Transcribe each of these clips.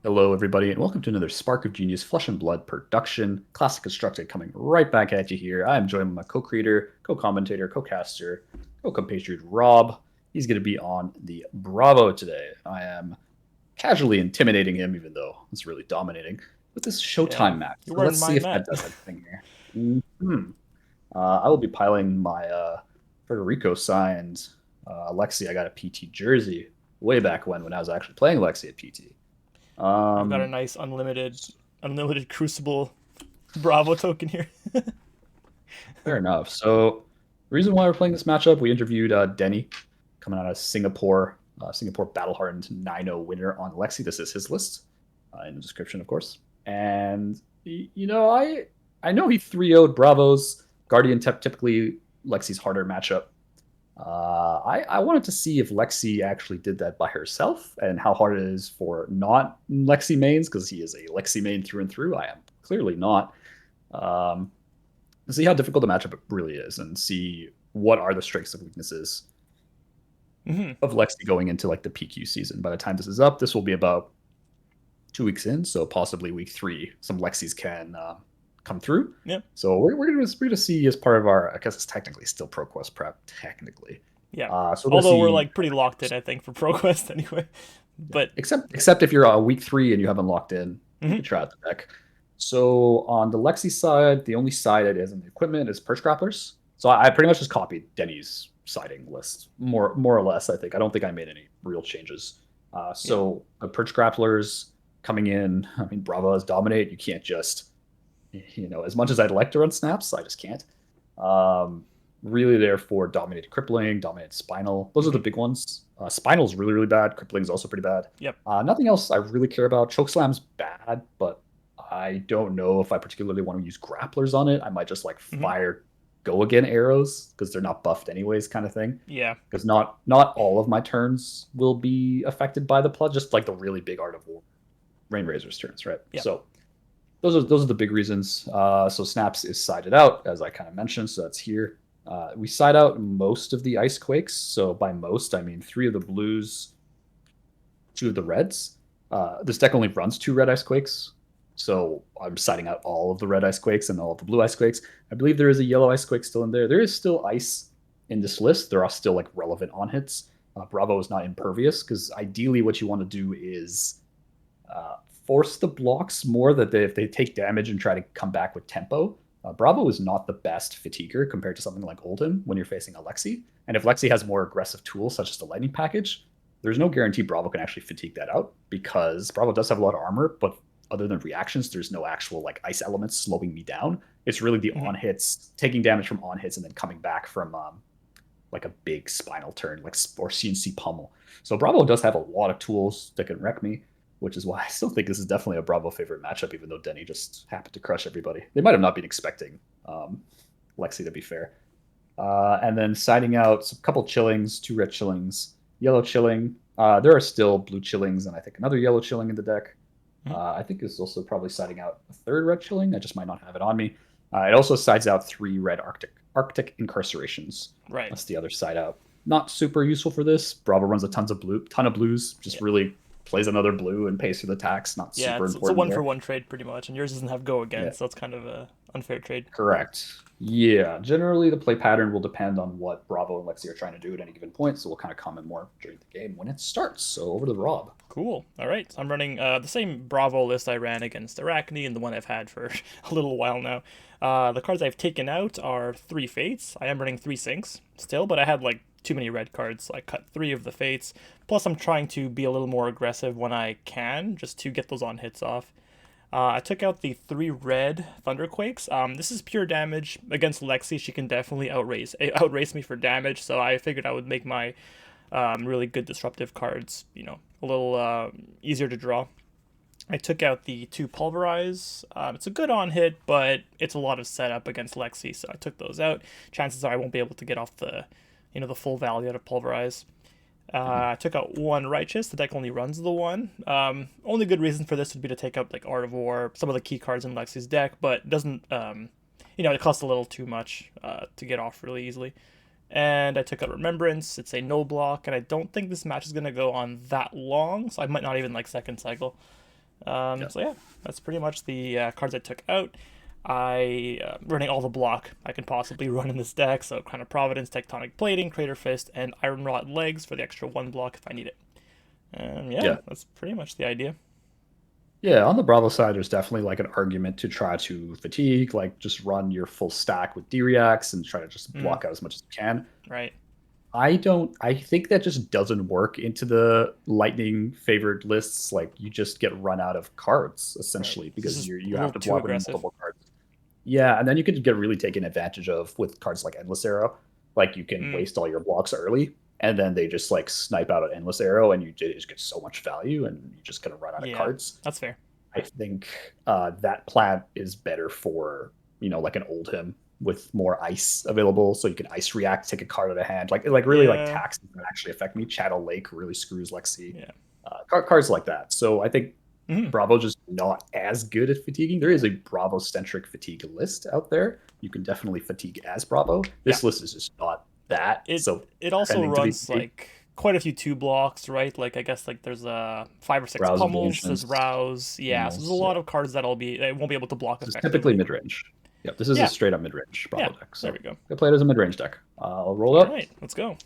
Hello, everybody, and welcome to another Spark of Genius Flesh and Blood production. Classic Constructed coming right back at you here. I'm joined by my co-creator, co-commentator, co-caster, co-compatriot Rob. He's going to be on the Bravo today. I am casually intimidating him, even though it's really dominating, with this Yeah, Showtime match. you're So wearing let's my see if that mat. does anything here. I will be piling my Federico signed Lexi. I got a PT jersey way back when I was actually playing Lexi at PT. I've got a Um, nice unlimited Crucible Bravo token here. Fair enough. So, the reason why we're playing this matchup, we interviewed Denny coming out of Singapore, Singapore Battle Hardened 9-0 winner on Lexi. This is his list in the description, of course. And I know he 3-0'd Bravos. Guardian typically Lexi's harder matchup. I wanted to see if Lexi actually did that by herself and how hard it is for not Lexi mains, because he is a Lexi main through and through. I am clearly not. Um, see how difficult the matchup really is and see what are the strengths and weaknesses hmm of Lexi going into like the PQ season. By the time this is up, this will be about 2 weeks in, so possibly week three, some Lexis can come through. Yeah, So we're gonna see as part of our, I guess it's technically still ProQuest prep, technically. yeah. So we're gonna Although we're see, like pretty locked in, I think, for ProQuest anyway. yeah. But Except if you're week three and you haven't locked in, you hmm can try out the deck. So on the Lexi side, the only side it is in the equipment is Perch Grapplers. So I pretty much just copied Denny's siding list, more or less. I don't think I made any real changes. yeah, So the Perch Grapplers coming in, I mean, Bravo is dominate. You can't just, as much as I'd like to run snaps, I just can't. Um, Really there for dominated crippling, dominated spinal. Those are the hmm big ones. Spinal's really, really bad. Crippling's also pretty bad. yep, Nothing else I really care about. Chokeslam's bad, but I don't know if I particularly want to use grapplers on it. I might just like hmm fire go again arrows because they're not buffed anyways, kind of thing. yeah, Because not all of my turns will be affected by the plus, just like the really big Art of War, Rain Razor's turns, right? yeah. So those are the big reasons. So Snaps is sided out, as I kind of mentioned, so that's here. We side out most of the ice quakes. So by most, I mean three of the blues, two of the reds. This deck only runs two red ice quakes, so I'm siding out all of the red ice quakes and all of the blue ice quakes. I believe there is a yellow ice quake still in there. There is still ice in this list. There are still like relevant on hits. Bravo is not impervious because ideally what you want to do is uh, force the blocks more that if they take damage and try to come back with tempo. Bravo is not the best fatiguer compared to something like Oldhim when you're facing a Lexi. And if Lexi has more aggressive tools such as the lightning package, there's no guarantee Bravo can actually fatigue that out because Bravo does have a lot of armor, but other than reactions, there's no actual like ice elements slowing me down. It's really the hmm on hits, taking damage from on hits, and then coming back from like a big spinal turn, like or CNC pummel. So Bravo does have a lot of tools that can wreck me, which is why I still think this is definitely a Bravo favorite matchup, even though Denny just happened to crush everybody. They might have not been expecting Lexi, to be fair. And then siding out a couple chillings, two red chillings, yellow chilling. There are still blue chillings and I think another yellow chilling in the deck. hmm I think it's also probably siding out a third red chilling. I just might not have it on me. It also sides out three red Arctic incarcerations. right, That's the other side out. Not super useful for this. Bravo runs a ton of blues. Just yeah, really plays another blue and pays for the tax. Not yeah. super It's a important one for there. one trade pretty much, and yours doesn't have go again, Yeah, so it's kind of a unfair trade. correct. Yeah, generally the play pattern will depend on what Bravo and Lexi are trying to do at any given point. So we'll kind of comment more during the game when it starts. So over to Rob. Cool. All right. I'm running the same Bravo list I ran against Arachne and the one I've had for a little while now. The cards I've taken out are three Fates. I am running three Sinks still, but I had like too many red cards, so I cut three of the Fates. Plus, I'm trying to be a little more aggressive when I can, just to get those on hits off. I took out the three red Thunderquakes. This is pure damage against Lexi. She can definitely outrace me for damage, so I figured I would make my really good disruptive cards, a little easier to draw. I took out the two Pulverize. It's a good on hit, but it's a lot of setup against Lexi, so I took those out. Chances are I won't be able to get off the full value out of Pulverize. Mhm. I took out one Righteous. The deck only runs the one. Only good reason for this would be to take out like Art of War, some of the key cards in Lexi's deck, but it doesn't. It costs a little too much to get off really easily. And I took out Remembrance. It's a no block, and I don't think this match is gonna go on that long, so I might not even like second cycle. Yeah. So yeah, that's pretty much the cards I took out. I running all the block I can possibly run in this deck, so Crown of Providence, Tectonic Plating, Crater Fist, and Iron Rod Legs for the extra one block if I need it. Yeah, Yeah. that's pretty much the idea. Yeah, on the Bravo side, there's definitely like an argument to try to fatigue, like just run your full stack with D-Reacts and try to just Mm, block out as much as you can. right. I think that just doesn't work into the lightning favored lists. Like you just get run out of cards Right. essentially This because is you a have little to too block with aggressive. multiple cards. Yeah, and then you could get really taken advantage of with cards like Endless Arrow. Like you can Mm, waste all your blocks early, and then they just like snipe out an Endless Arrow, and you just get so much value, and you're just gonna run out of yeah, cards. that's fair. I think that plant is better for like an old him with more ice available, so you can ice react, take a card out of hand, like really like Yeah, taxes that actually affect me. Chattel Lake really screws Lexi. yeah. Cards like that. So I think Mm, Bravo just not as good at fatiguing. There is a Bravo centric fatigue list out there. You can definitely fatigue as Bravo. yeah. This list is just not that. It So it also pretending to be runs fatigued, like quite a few two blocks, right? Like I guess like there's five or six Rouse of the pummels, there's Ancients, rouse. Yeah, so there's a Pummels. Yeah. lot of cards that'll be I won't be able to block This is typically effectively. mid range. Yep, this is a Yeah, straight up mid range yeah. Bravo deck. There So we go. I play it as a mid range deck. I'll roll All up. right, let's go.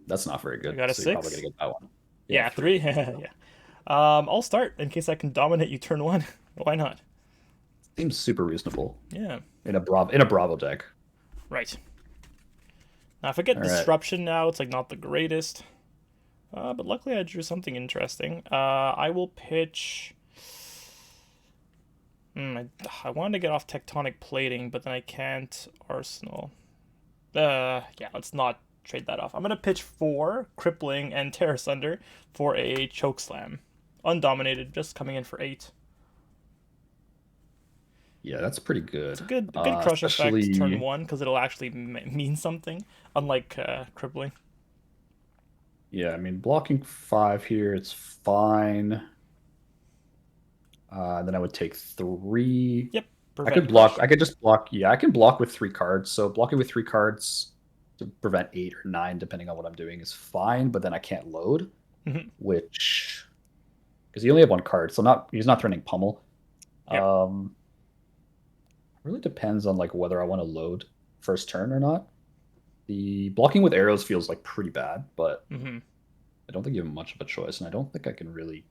That's not very I good. got a So you're probably gonna six. get that one. Yeah, Yeah, three. three. Yeah. I'll start in case I can dominate you turn one. Why not? Seems super reasonable Yeah. in a Bravo deck. Right. Now if I get All right. disruption now, it's like not the greatest. But luckily I drew something interesting. I will pitch. I wanted to get off tectonic plating, but then I can't. Arsenal. Yeah, let's not trade that off. I'm gonna pitch four crippling and tear asunder for a choke slam, undominated, just coming in for eight. Yeah, that's pretty It's good. a good crush effect turn Especially one because it'll actually mean something, unlike crippling. yeah. I mean, blocking 5 here, it's fine. Then I would take 3. Yep, I prevent could block. crush. I could just block. Yeah, I can block with 3 cards. So blocking with 3 cards to prevent 8 or 9, depending on what I'm doing, is fine. But then I can't load, Hmm. which because he only have 1 card, so not he's not threatening pummel. Yep. Um, really depends on like whether I want to load first turn or not. The blocking with arrows feels like pretty bad, but Hmm. I don't think you have much of a choice, and I don't think I can really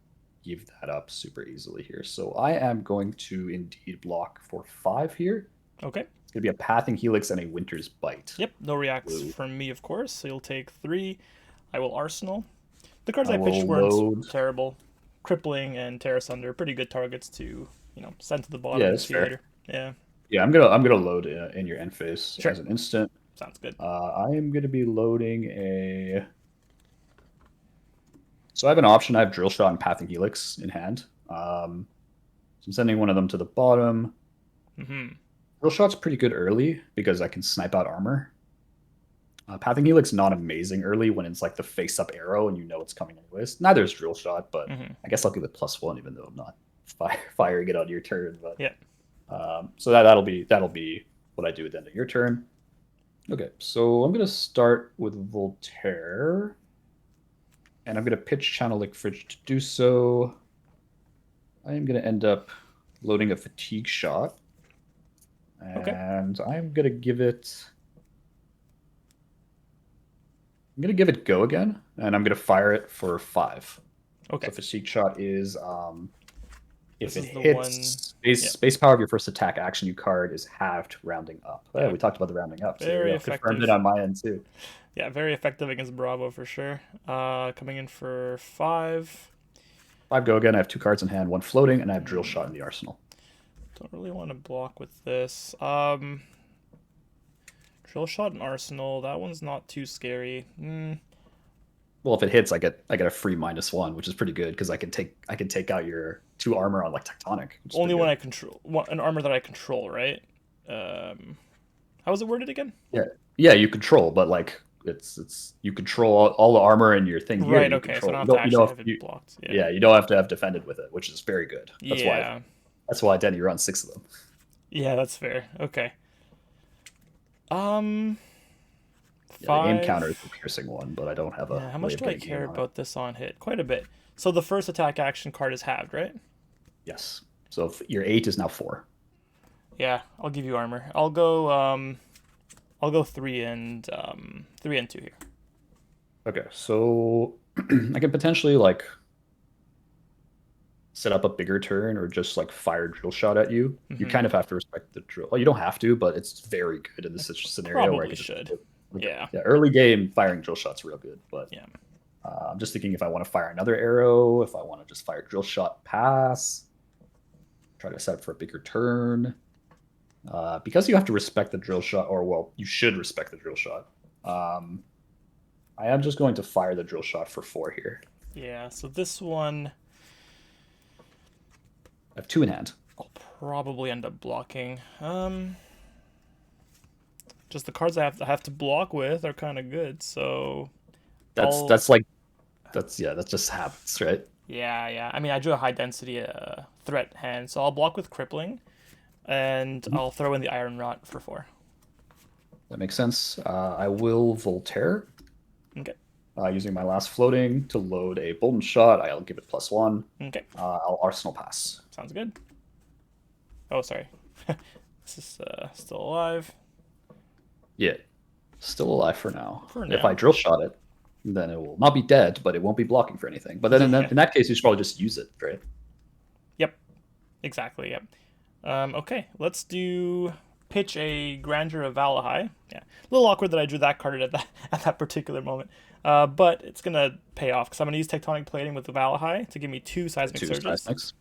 give that up super easily here. So I am going to indeed block for 5 here. Okay. It's going to be a Pathing Helix and a Winter's Bite. Yep. No reacts Blue. from me, of course. So you'll take three. I will arsenal. The cards I I pitched will weren't load. terrible. Crippling and tear asunder, pretty good targets to send to the bottom Yeah, and that's see you fair. later. Yeah. Yeah, I'm gonna load in your end phase Sure. as an instant. Sounds good. I am gonna be loading a. So I have an option. I have Drill Shot and Pathing Helix in hand. So I'm sending one of them to the bottom. Hmm. Drill Shot's pretty good early because I can snipe out armor. Pathing Helix not amazing early when it's like the face up arrow and you know it's coming anyways. Neither is Drill Shot, but Hmm. I guess I'll give it +1 even though I'm not firing it on your turn. But Yeah. so that'll be what I do at the end of your turn. Okay, so I'm gonna start with Voltaire, and I'm gonna pitch Channel Lake Fridge to do so. I am gonna end up loading a fatigue shot, Okay. and I'm gonna give it go again, and I'm gonna fire it for 5. So Okay. fatigue shot is if This it is the one. hits Yeah. base power of your first attack action, you card is halved rounding up. Oh, Yeah. we talked about the rounding up, so there we Very go. Confirmed it effective. on my end too. Yeah, very effective against Bravo for sure. Coming in for five. 5 go again. I have 2 cards in hand, 1 floating, and I have drill shot in Hmm. the arsenal. Don't really want to block with this. Drill shot and arsenal. That one's not too scary. Well, if it hits, I get a free -1, which is pretty good because I can take out your 2 armor on like tectonic, which is Only pretty when good. I control an armor that I control, right? Um, how was it worded again? Yeah, yeah, you control, but like it's you control all the armor in your thing here. Right. You Okay. So I control. don't You have to don't you actually don't have, have it you blocked. Yeah. yeah you don't have to have defended with it, which is very good. Yeah. That's why Denny runs 6 of them. Yeah. That's fair. Okay. Um, Yeah, the aim counter is Five. the piercing one, but I don't have a Yeah, how way much of do I getting care aim on it. about this on hit? Quite a bit. So the first attack action card is halved, right? Yes. So if your 8 is now 4. Yeah, I'll give you armor. I'll go 3 and 2 here. Okay, so I can potentially like set up a bigger turn or just like fire drill shot at you. You Mm-hmm. kind of have to respect the drill. Well, you don't have to, but it's very good in this scenario where I Probably could just should. Yeah. yeah, early game firing drill shots real good. But Yeah. I'm just thinking if I want to fire another arrow, if I want to just fire drill shot pass, try to set up for a bigger turn. Because you have to respect the drill shot, or well, you should respect the drill shot. I am just going to fire the drill shot for 4 here. Yeah. So this one I have 2 in hand. I'll probably end up blocking. Just the cards I have to block with are kind of good. So That's I'll that's like that's yeah, that just happens, right? yeah. I mean, I drew a high density threat hand, so I'll block with crippling, and Mhm. I'll throw in the iron rot for 4. That makes sense. I will Voltaire Okay. using my last floating to load a Bolton shot. I'll give it +1. Okay. I'll Arsenal pass. Sounds good. Oh, sorry. This is still alive Yeah, still alive for now. for If I now. drill shot it, then it will not be dead, but it won't be blocking for anything. But then Yeah. in that case, you should probably just use it, right? Yep. Exactly. Yep. Okay. Let's do pitch a Grandeur of Valahai. Yeah. A little awkward that I drew that card at that at that particular moment. But it's gonna pay off because I'm gonna use Tectonic Plating with the Valahai to give me 2 Seismic 2 Surges, seismics,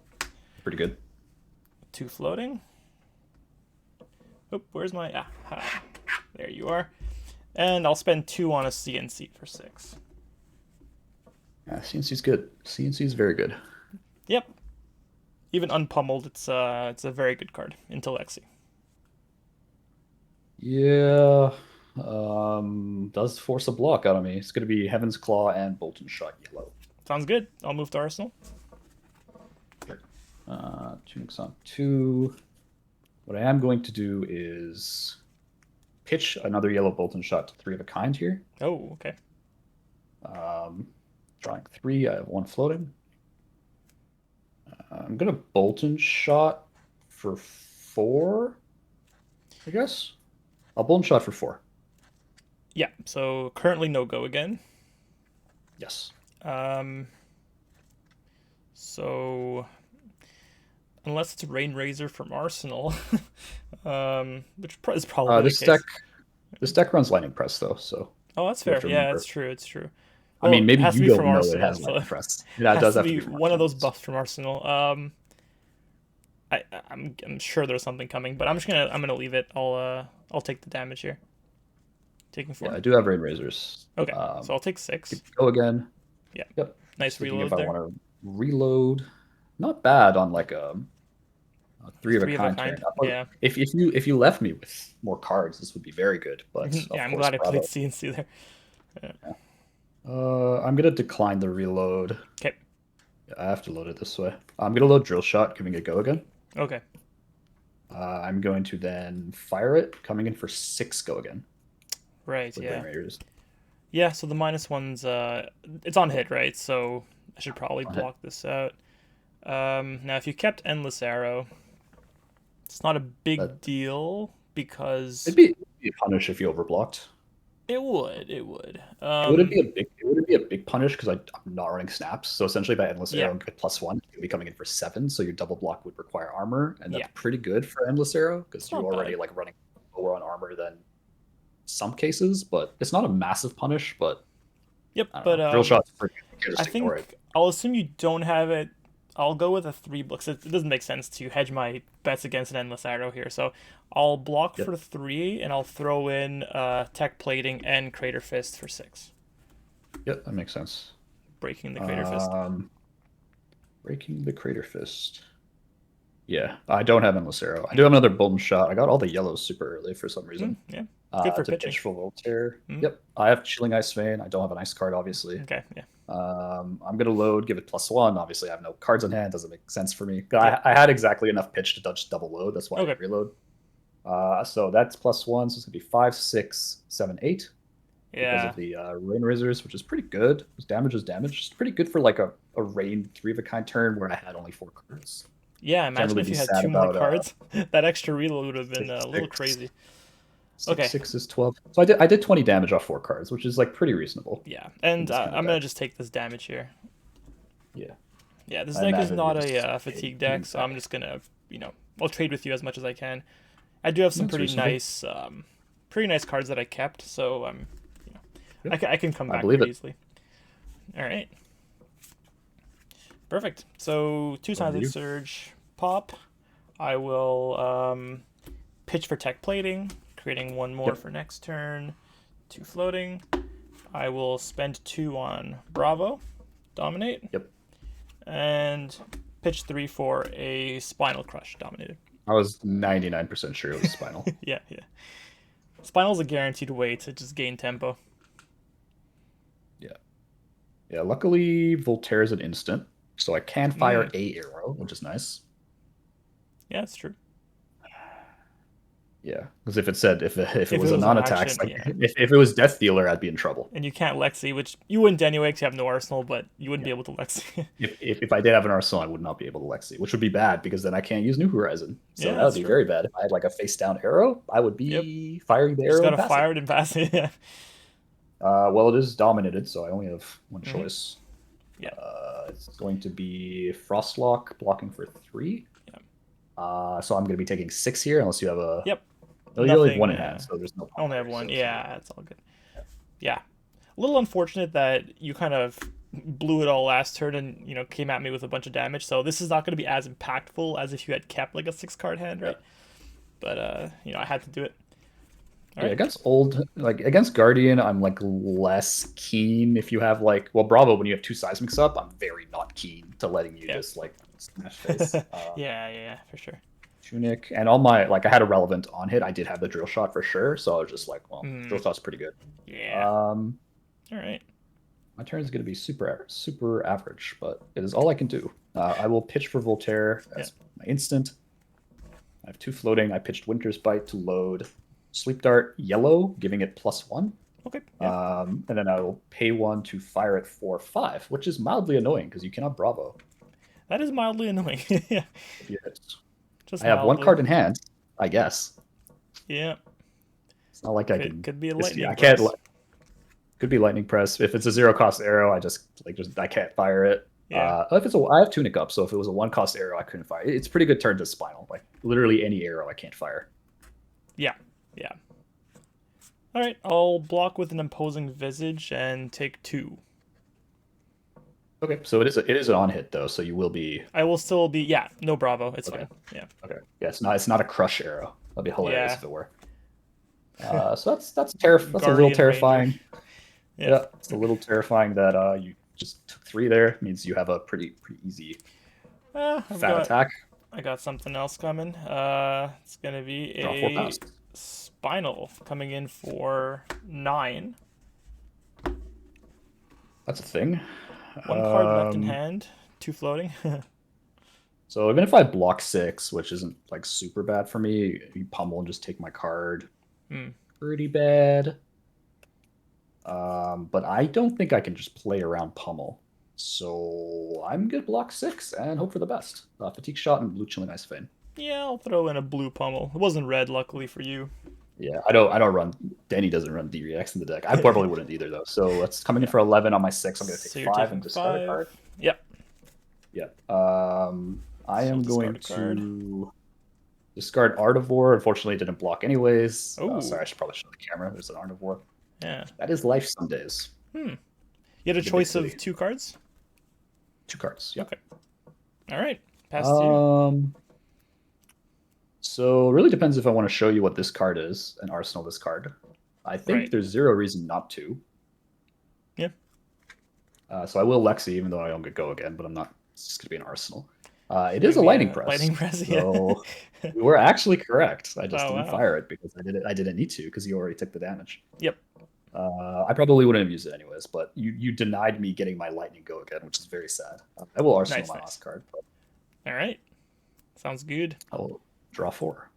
pretty good. 2 floating. Oop, where's my there you are. And I'll spend 2 on a CNC for 6. Yeah, CNC's good. CNC is very good. Yep. Even unpummeled, it's a very good card into Lexi. Yeah, does force a block out of me. It's going to be Heaven's Claw and Bolton Shot yellow. Sounds good. I'll move to Arsenal. Sure. Tunics on 2. What I am going to do is pitch another yellow Bolton Shot to 3 of a kind here. Oh, okay. Drawing 3, I have 1 floating. I'm going to Bolton Shot for 4, I guess. I'll Bolton Shot for 4. Yeah. So currently no go again. Yes. Um. So unless it's Rain Razor from Arsenal, which is probably the This case. deck runs Lightning Press, though, so Oh, that's you have fair. to Yeah, remember. it's true. It's true. I Well, mean, it maybe has to you be from don't know it Arsenal, has so Lightning it Press. Yeah, it has does to have to be be from one of Arsenal. those buffs from Arsenal. I'm sure there's something coming, but I'm gonna leave it. I'll take the damage here. Taking Yeah, 4. I do have Rain Razors. Okay, so I'll take Could 6. go again. Yeah, Yep. nice Just thinking if reload I there. want to reload. Not bad on like a 3 of a 3 of a kind turn. kind. Yeah. If you left me with more cards, this would be very good. But Yeah, of I'm course, glad I played Bravo. CNC there. Yeah. Yeah. I'm gonna decline the reload. Okay. Yeah, I have to load it this way. I'm gonna load drill shot, giving it go again. Okay. I'm going to then fire it, coming in for 6 go again Right. with Rain Yeah. Raiders. Yeah. So the -1's it's on hit, right? So I should probably On hit. block this out. Now if you kept Endless Arrow, it's not a big That deal because it'd be a punish if you overblocked. it would. It would. It wouldn't be a big punish because I'm not running snaps. So essentially, by endless Yeah. arrow and get +1, you'll be coming in for 7. So your double block would require armor, and Yeah. that's pretty good for endless arrow because It's you're not already bad. like running lower on armor than some cases. But it's not a massive punish. But Yep. I don't But know, drill shot's pretty good. You can I just ignore it. think I'll assume you don't have it. I'll go with a 3 block. So it doesn't make sense to hedge my bets against an Endless Arrow here. So I'll block Yep. for 3 and I'll throw in Tech Plating and Crater Fist for 6. Yep, that makes sense. Breaking the Crater Fist. Breaking the crater fist. Yeah, I don't have endless arrow. I do have another Bolton shot. I got all the yellows super early for some reason. Yeah. Good for To pitching. pitch for Voltaire. Mm. Yep, I have Chilling Ice Vein. I don't have an ice card, obviously. Okay. Yeah. I'm gonna load, give it +1. Obviously, I have no cards in hand. Doesn't make sense for me. Yeah. I had exactly enough pitch to dodge double load. That's why I Okay. didn't reload. So that's +1. So it's gonna be 5, 6, 7, 8. because Yeah. of the Rain Razors, which is pretty good. Damage is damage. It's pretty good for like a Rain 3 of a kind turn where I had only 4 cards. Yeah, Can't imagine really if be you had sad two more about cards. That extra reload would have been six a little six. crazy. Six Okay. six is 12. So I did 20 damage off 4 cards, which is like pretty reasonable Yeah, in and this kind of I'm deck. gonna just take this damage here. Yeah. Yeah, this I deck is imagine you're not just a fatigue deck, so I'm just gonna, I'll trade with you as much as I can. I do have some That's reasonable. pretty nice cards that I kept, so you know, Yeah. I can come I back believe pretty it. easily. All right, perfect. So two Over to Scientific you. Surge pop. I will pitch for Tech Plating, creating one more Yep. for next turn. Two floating. I will spend two on Bravo, dominate, Yep. and pitch three for a Spinal Crush, dominated. I was 99% sure it was Spinal. Yeah, yeah. Spinal's a guaranteed way to just gain tempo. Yeah. Yeah. Luckily, Voltaire is an instant, so I can fire Mm, a arrow, which is nice. yeah, that's true. Yeah, because if it said if it If was it a was a non-attack, action, like yeah. if it was Death Dealer, I'd be in trouble. And you can't Lexi, which you wouldn't anyway because you have no arsenal, but you wouldn't Yeah. be able to Lexi. If I did have an arsenal, I would not be able to Lexi, which would be bad because then I can't use New Horizon. So Yeah, that would that's be true. very bad. If I had like a face down arrow, I would Yep. be firing the Just arrow and gotta passing. fire it and pass it. Yeah. Well, it is dominated, so I only have one Mm-hmm. choice. Yeah. It's going to be Frostlock blocking for 3. Yeah. So I'm going to be taking 6 here, unless you have a. Yep. No, you only have Nothing. one in hand, so there's no I only problem have there. one. So Yeah, it's all good. Yeah. A little unfortunate that you kind of blew it all last turn and came at me with a bunch of damage. So this is not going to be as impactful as if you had kept like a 6 card hand, yeah. right? But I had to do it. All Yeah, right. against Guardian, I'm like less keen if you have like Bravo when you have 2 seismics up, I'm very not keen to letting you Yeah. just like smash face. Yeah, for sure. Tunic and all my like I had a relevant on hit. I did have the drill shot for sure, so I was just like, well, drill Mm, shot's pretty good. yeah. Um, All right. my turn is going to be super average, but it is all I can do. I will pitch for Voltaire Yeah. as my instant. I have 2 floating. I pitched Winter's Bite to load Sleep Dart yellow, giving it +1. Okay. Yeah. And then I will pay 1 to fire it for 5, which is mildly annoying because you cannot Bravo That is mildly annoying. Yeah. if you hit. Just I have 1 mildly. card in hand, I guess. Yeah. It's not like I Could can. could be a Just, yeah, lightning I can't. press. Could be lightning press. If it's a 0 cost arrow, I can't fire it. Yeah. If it's I have tunic up, so if it was a 1 cost arrow, I couldn't fire. It's pretty good turn to spinal. Like literally any arrow, I can't fire. Yeah. Yeah. All right. I'll block with an imposing visage and take 2. Okay, so it is an on hit though, so you will be I will still be. Yeah. No Bravo. It's okay. fine. Yeah. Okay, yeah, it's not a crush arrow. That'd be hilarious Yeah. if it were. So that's a little Guardian Ranger. terrifying. Yeah. Yeah, it's a little terrifying that you just took 3 there. It means you have a pretty easy fat attack. I got something else coming. It's gonna be Draw 4 a pounds. spinal coming in for 9. That's a thing. 1 card left in hand. 2 floating. So even if I block 6, which isn't like super bad for me, you pummel and just take my card. Pretty bad. But I don't think I can just play around pummel. So I'm gonna block 6 and hope for the best. Fatigue shot and blue chilling ice vein. Yeah, I'll throw in a blue pummel. It wasn't red, luckily for you. Yeah, I don't run. Denny doesn't run DRX in the deck. I probably wouldn't either though. So it's coming in for 11 on my 6. I'm gonna So take you're 5 and taking discard a 5. card. Yep. Yeah. I So am going discard a card. to discard Artivore. Unfortunately, it didn't block anyways. Oh. Sorry, I should probably show the camera. There's an Artivore. Yeah. That is life some days. You had a big choice city. of 2 cards? 2 cards. Yeah. Okay. All right. Pass to you. So it really depends if I want to show you what this card is and arsenal this card. I think Right. there's 0 reason not to. Yeah. So I will Lexi, even though I don't get go again, but I'm not. It's just gonna be an arsenal. It is a lightning press. Lightning press, yeah. So you were actually correct. I just Oh, didn't wow. fire it because I didn't need to because you already took the damage. Yep. I probably wouldn't have used it anyways, but you denied me getting my lightning go again, which is very sad. I will arsenal my last card, but All right. Sounds good. I'll draw 4.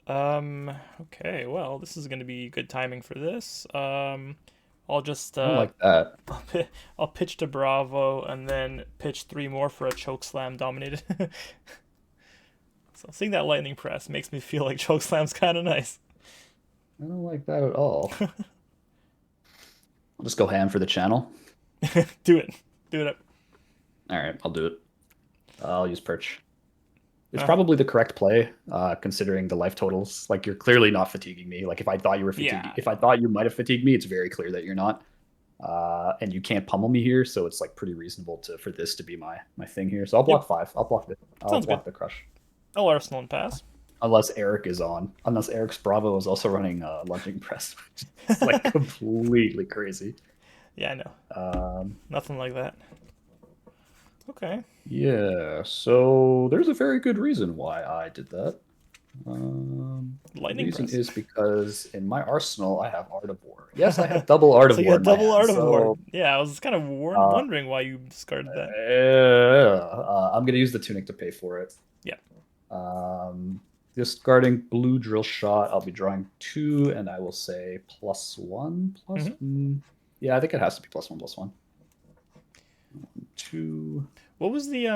Okay, well, this is going to be good timing for this. I'll just I don't like that. I'll pitch to Bravo and then pitch three more for a choke slam dominated. So seeing that lightning press makes me feel like choke slam's kind of nice. I don't like that at all. I'll just go ham for the channel. Do it, do it up. All right, I'll do it. I'll use perch. It's Uh, probably the correct play, considering the life totals. Like you're clearly not fatiguing me. Like if I thought you were fatiguing, yeah, if I thought you might have fatigued me, it's very clear that you're not. And you can't pummel me here, so it's like pretty reasonable to for this to be my thing here. So I'll yep, block 5. I'll block it. I'll sounds good. block the crush. I'll Arsenal and pass. Unless Eric is on. Unless Eric's Bravo is also running lunging press, which is like completely crazy. Yeah, I know. Um, Nothing like that. Okay. yeah, so there's a very good reason why I did that. The Lightning reason press. is because in my arsenal I have Art of War. Yes, I have double Art of So you War got in my double hand. Art of War. So Yeah, I was kind of uh, wondering why you discarded that. I'm gonna use the tunic to pay for it. Yeah. Um, Discarding blue drill shot. I'll be drawing 2, and I will say +1 plus. Hmm. Yeah, I think it has to be +1 +1. 2 What was the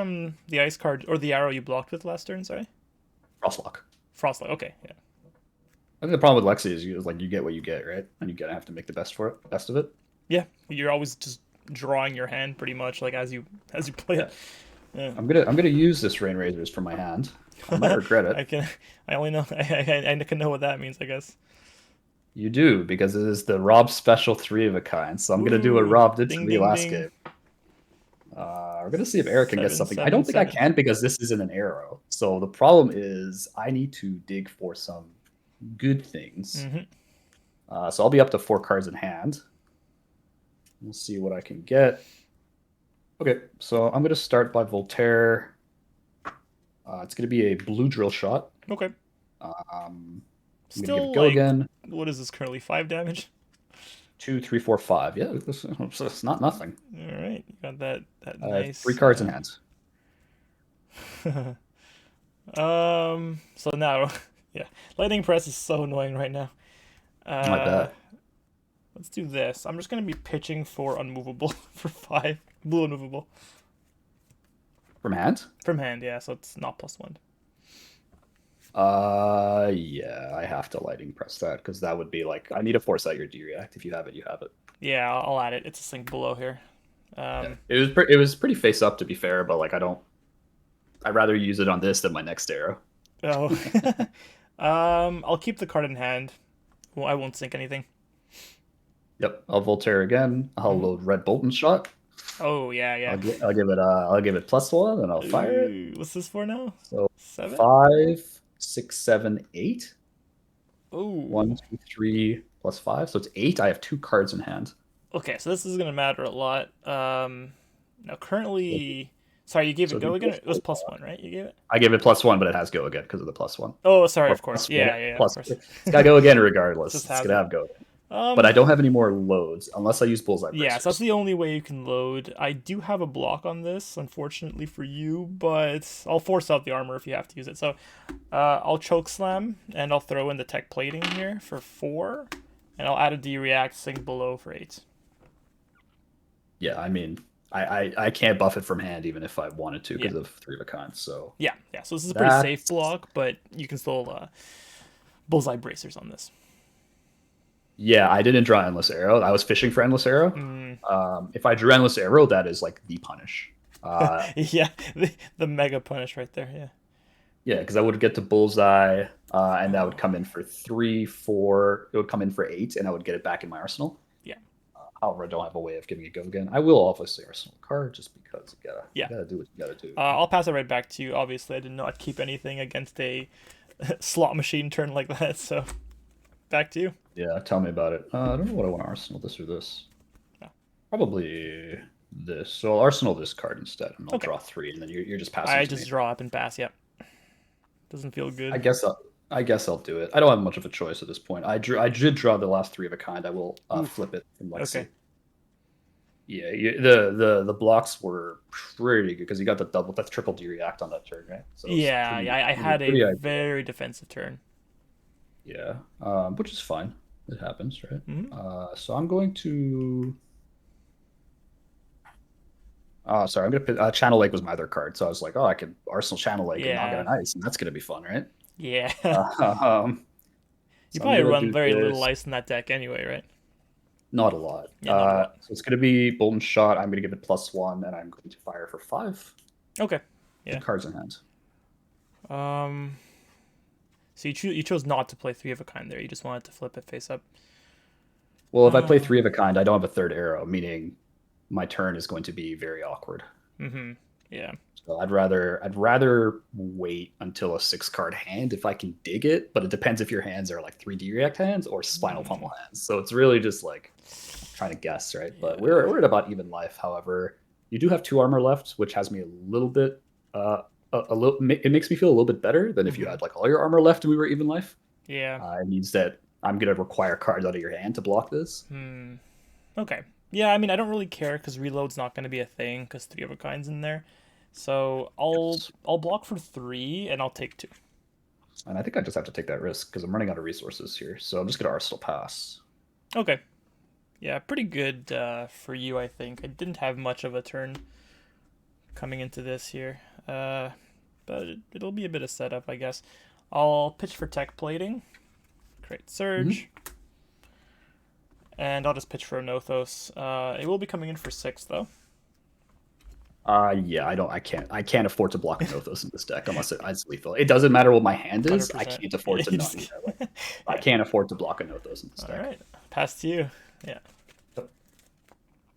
ice card or the arrow you blocked with last turn? Sorry, Frostlock. Frostlight. Okay, yeah. I think the problem with Lexi is you get what you get, right? And you gotta have to make the best of it. Yeah, you're always just drawing your hand pretty much like as you play Yeah. it. Yeah. I'm gonna use this Rain Razors from my hand. I might regret it. I can I only know I can know what that means, I guess. You do, because it is the Rob special 3 of a kind. So I'm gonna do what Ooh, Rob did to ding me ding last ding. game. We're gonna see if Eric can get Seven something. I seven don't think I seven. can because this isn't an arrow. So the problem is I need to dig for some good things. Mm-hmm. So I'll be up to 4 cards in hand. We'll see what I can get. Okay, so I'm gonna start by Voltaire. It's gonna be a blue drill shot. Okay. I'm gonna give it Still go like, again. what is this currently? 5 damage. 2, 3, 4, 5. Yeah, it's not nothing. All right, you got that I have 3 nice. cards in hand. So now, yeah, lightning press is so annoying right now. I Uh, bet. let's do this. I'm just gonna be pitching for unmovable for 5 blue unmovable From hand? from hand. Yeah, so it's not +1. Yeah, I have to lighting press that because that would be like I need to force out your D react. If you have it, you have it. Yeah, I'll add it. It's a sync below here. Yeah, Um, it was pretty face up to be fair, but like I don't. I'd rather use it on this than my next arrow. oh, I'll keep the card in hand. Well, I won't sync anything. Yep, I'll Voltaire again. I'll Hmm. load Red Bolton shot. Oh yeah, yeah. I'll give it +1 and I'll fire it. Ooh, what's this for now? So 7? 5, 6, 7, 8. Ooh. 1, 2, 3 plus 5. So it's 8. I have 2 cards in hand. Okay, so this is gonna matter a lot. Now currently, sorry, you gave So it it'd go be again. It was +1, right? You gave it. I give it +1, but it has go again because of the +1. Oh, sorry, Or of course. +1. Yeah, yeah, yeah, of Plus, course. it's got to go again It regardless. just It's has gonna it. have go. But I Um, don't have any more loads unless I use bullseye yeah, so that's bracers. the only way you can load. I do have a block on this, unfortunately for you, but I'll force out the armor if you have to use it. So, I'll choke slam and I'll throw in the tech plating here for 4, and I'll add a D react sync below for 8. Yeah, I mean, I can't buff it from hand even if I wanted to Yeah, because of 3 of a kind. So yeah, yeah. So this is a pretty safe that's block, but you can still bullseye bracers on this. yeah. I didn't draw endless arrow. I was fishing for endless arrow. Mm. If I drew endless arrow, that is like the punish. Yeah, the mega punish right there. Yeah. Yeah, because I would get to bullseye, and that would come in for 3, 4. It would come in for 8, and I would get it back in my arsenal. Yeah. However, I don't have a way of giving it go again. I will obviously arsenal card just because Yeah. you gotta do what you gotta do. I'll pass it right back to you. Obviously, I did not keep anything against a slot machine turn like that. So back to you. Yeah, tell me about it. I don't know what I want to arsenal, this or this. No. Probably this. So I'll arsenal this card instead, and I'll Okay. draw 3, and then you're just passing I to me. just draw up and pass. Yep. Doesn't feel I good. guess I'll, I guess I'll do it. I don't have much of a choice at this point. I did draw the last 3 of a kind. I will Oof. flip it from Okay. Lexi. Yeah, the blocks were pretty good because you got the double, that's triple D react on that turn, right? So it's Yeah, pretty, I pretty, had a pretty ideal. very defensive turn. Yeah, which is fine. It happens, right? Hmm. So I'm going to. Sorry, I'm gonna put Channel Lake was my other card, so I was like, oh, I could Arsenal Channel Lake and not get Yeah. an ice, and that's gonna be fun, right? Yeah. Um, You so I'm probably gonna run do very little this. ice in that deck anyway, right? Not a lot. Yeah, not a lot. So it's gonna be Bolton Shot. I'm gonna give it +1, and I'm going to fire for 5. Okay. Two Yeah. cards in hand. Um. So you chose not to play three of a kind there. You just wanted to flip it face up. Well, if I play Uh. 3 of a kind, I don't have a third arrow, meaning my turn is going to be very awkward. Mm-hmm. Yeah. So I'd rather wait until a 6 card hand if I can dig it, but it depends if your hands are like 3D React hands or Spinal Mm, Pummel hands. So it's really just like trying to guess, right? But yeah. we're at about even life. However, you do have 2 armor left, which has me a little bit a little. It makes me feel a little bit better than if you Mm-hmm. had like all your armor left and we were even life. Yeah. It means that I'm gonna require cards out of your hand to block this. Hmm. Okay. Yeah. I mean, I don't really care because reload's not going to be a thing because three of a kind's in there. So Yes. I'll block for three and I'll take two. And I think I just have to take that risk because I'm running out of resources here. So I'm just gonna Arsenal pass. Okay. Yeah. Pretty good for you, I think. I didn't have much of a turn coming into this here. But it'll be a bit of setup, I guess. I'll pitch for tech plating, create Mm-hmm. surge, and I'll just pitch for a Nothos. It will be coming in for six though. Yeah, I can't afford to block a Nothos in this deck unless it's lethal. It doesn't matter what my hand is. I 100%. can't Yeah, afford to not. Yeah, like, I yeah. can't afford to block a Nothos in this All deck. right, pass to you. Yeah.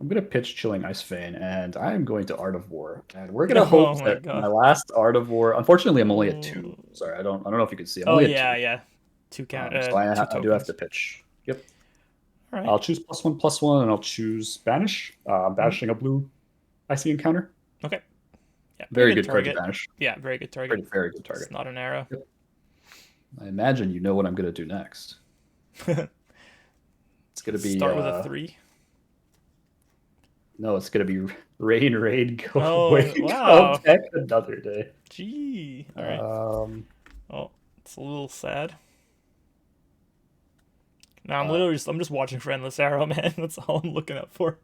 I'm gonna pitch Chilling Ice Vein, and I am going to Art of War, and we're gonna hope Oh my that god. my last Art of War. Unfortunately, I'm only at Oh, 2. Sorry, I don't know if you can see. I'm oh only at yeah, 2. yeah. Two count. So Two I do have to tokens. pitch. Yep. All right. I'll choose +1/+1, and I'll choose Banish. I'm Mm-hmm. banishing a blue icy encounter. Okay. Yeah, pretty Very good good card to target. banish. Yeah, very good target. Very, very good It's target. not an arrow. Yep. I imagine you know what I'm gonna do next. It's gonna be Start with a three. no, it's gonna be rain, rain, go Oh away, come wow. back another day. Gee. All right. Um, Oh, it's a little sad. Now uh, I'm just watching for endless arrow, man. That's all I'm looking out for.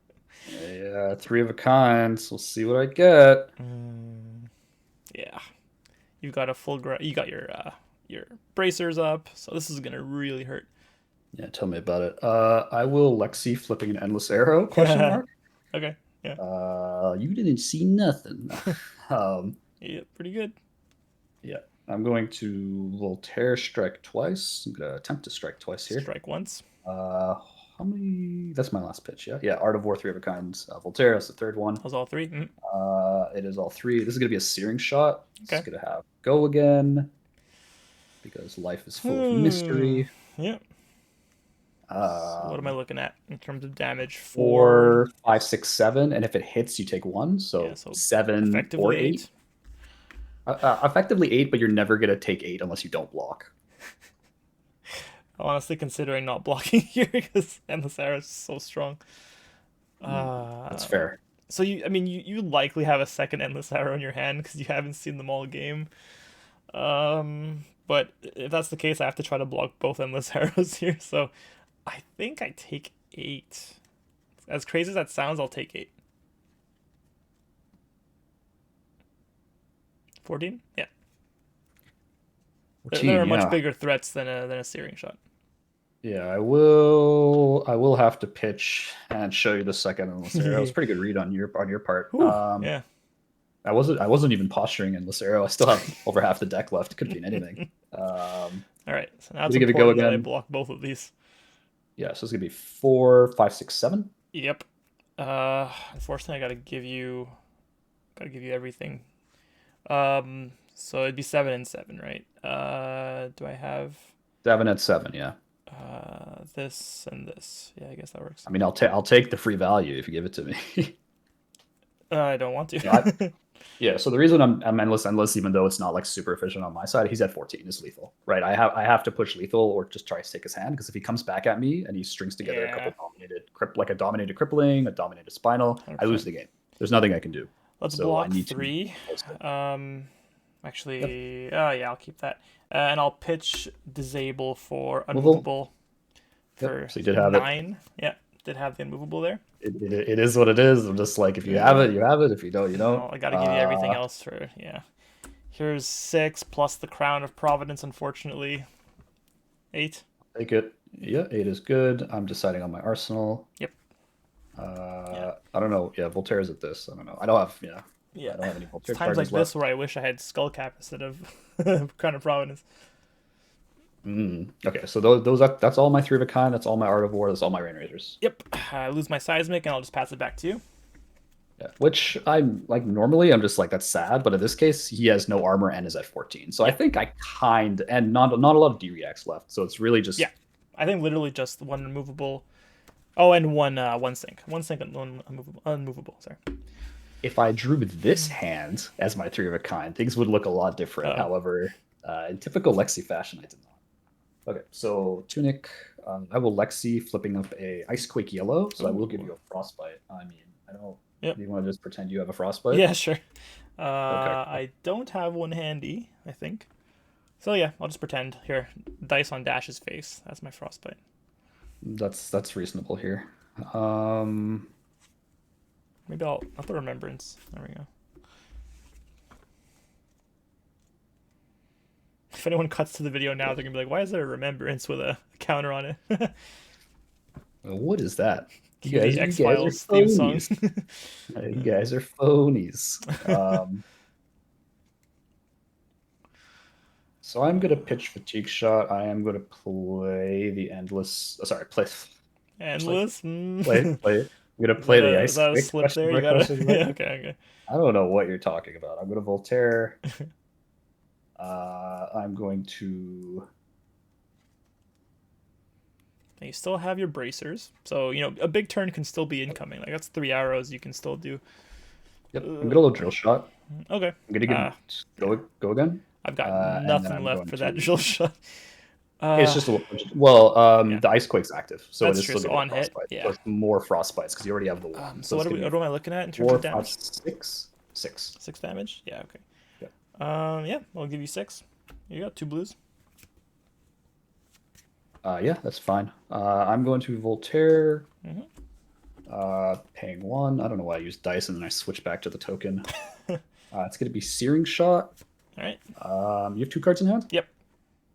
yeah, 3 of a kind. So we'll see what I get. Mm, yeah, you got a you got your bracers up, so this is gonna really hurt. Yeah, tell me about it. I will Lexi flipping an endless arrow? Question mark. Okay, yeah, You didn't see nothing. Um, yeah, pretty good. yeah, I'm going to Voltaire strike twice. I'm gonna attempt to strike twice here. Strike once. Uh, how many? That's my last pitch. Yeah, yeah. Art of War, 3 of a kind. Voltaire. That's the third one. That was all three. It is all 3. This is gonna be a searing shot. It's Okay. gonna have go again because life is full of Hmm. mystery. Yeah. So what am I Um, looking at in terms of damage? Four. 4, 5, 6, 7, and if it hits, you take 1. Yeah. So So 7 or effectively 8. eight. Effectively 8, but you're never gonna take 8 unless you don't block. I'm honestly considering not blocking here because endless arrow is so strong. That's Uh, fair. So I mean, you likely have a second endless arrow in your hand because you haven't seen them all game. But if that's the case, I have to try to block both endless arrows here. So I think I take eight. As crazy as that sounds, I'll take eight. 14? Yeah. There 14, are much yeah. bigger threats than a searing shot. Yeah, I will have to pitch and show you the second endless arrow. It's a pretty good read on your part. Whew, yeah. I wasn't even posturing endless arrow. I still have over half the deck left. Could be in anything. All right. So now it's Gonna give it a go important that I again. block both of these. Yeah, so it's gonna be 4, 5, 6, 7. Yep. Unfortunately, I gotta give you everything. So it'd be seven and seven, right? Do I have 7 at 7, yeah. this and this? Yeah, I guess that works. I mean, I'll take the free value if you give it to me. I don't want You know, to. yeah. So the reason I'm endless, even though it's not like super efficient on my side, he's at 14 is lethal, right? I have to push lethal or just try to take his hand because if he comes back at me and he strings together a Yeah, couple like a dominated crippling, a dominated spinal, I lose 100%. the game. There's nothing I can do. Let's So I block need to three. post it. Um, Yep. actually, yeah, I'll keep that. And I'll pitch disable for Movable. unmovable. Yep. for So you did have it. 9. Yeah, did have the unmovable there. It is what it is. I'm just like, if you have Yeah. it, you have it. If you don't, you don't. Well, I gotta give you everything else for, yeah. Here's 6 plus the Crown of Providence, unfortunately. 8. Take it. Yeah, 8 is good. I'm deciding on my arsenal. Yep. Yeah. I don't know. Yeah, Voltaire's at this. I don't know. I don't have. Yeah, Yeah. I don't have any It's Voltaire times like charges this left. where I wish I had Skullcap instead of Crown of Providence. Okay, so that's all my three of a kind. That's all my Art of War. That's all my Rain Raiders. Yep. I lose my Seismic and I'll just pass it back to you. Yeah, which I'm like normally I'm just like that's sad, but in this case he has no armor and is at 14. So I Yeah. think I kind and not a lot of D reacts left. So it's really just Yeah. I think literally just one removable. Oh, and one sink. One sink and one unmovable. Sorry. if I drew this hand as my three of a kind, things would look a lot different. Uh-oh. However, in typical Lexi fashion, I did not. Okay, so Tunic, I will Lexi flipping up a Icequake yellow, so I will give you a Frostbite. I mean, I don't. Yep. Do you want to just pretend you have a Frostbite? Yeah, sure. Okay. I don't have one handy, I think. So yeah, I'll just pretend. Here, dice on Dash's face. That's my Frostbite. That's reasonable here. Um, Maybe I'll put Remembrance. There we go. If anyone cuts to the video now, they're gonna be like, "Why is there a Remembrance with a counter on it?" what is that? The X You guys are Files theme song. phonies. You guys are phonies. So I'm gonna pitch Fatigue Shot. I am gonna play the Endless. Sorry, play. Endless. Play. I'm gonna play the Is Ice that a Quick slip question there? You mark, gotta. question mark. Yeah, okay. I don't know what you're talking about. I'm gonna Voltaire. I'm going to. And you still have your bracers, so a big turn can still be incoming. Like that's 3 arrows you can still do. Yep, I'm gonna Drill Shot. Okay. I'm gonna go again. I've got And then nothing I'm left going for that to. drill shot. It's just a well, Yeah. the Icequake's active, so That's it is true. still So gonna on be hit, frostbite. yeah. So it's more frostbites because you already have the one. So it's what gonna am I looking at in terms 4, of damage? 5, 6, 6. 6 damage. Yeah. Okay. Yeah. Yeah. I'll give you 6. You got 2 blues. Yeah, that's fine. I'm going to Voltaire. Mhm. Paying 1. I don't know why I used dice and then I switch back to the token. It's going to be Searing Shot. All right. You have 2 cards in hand? Yep.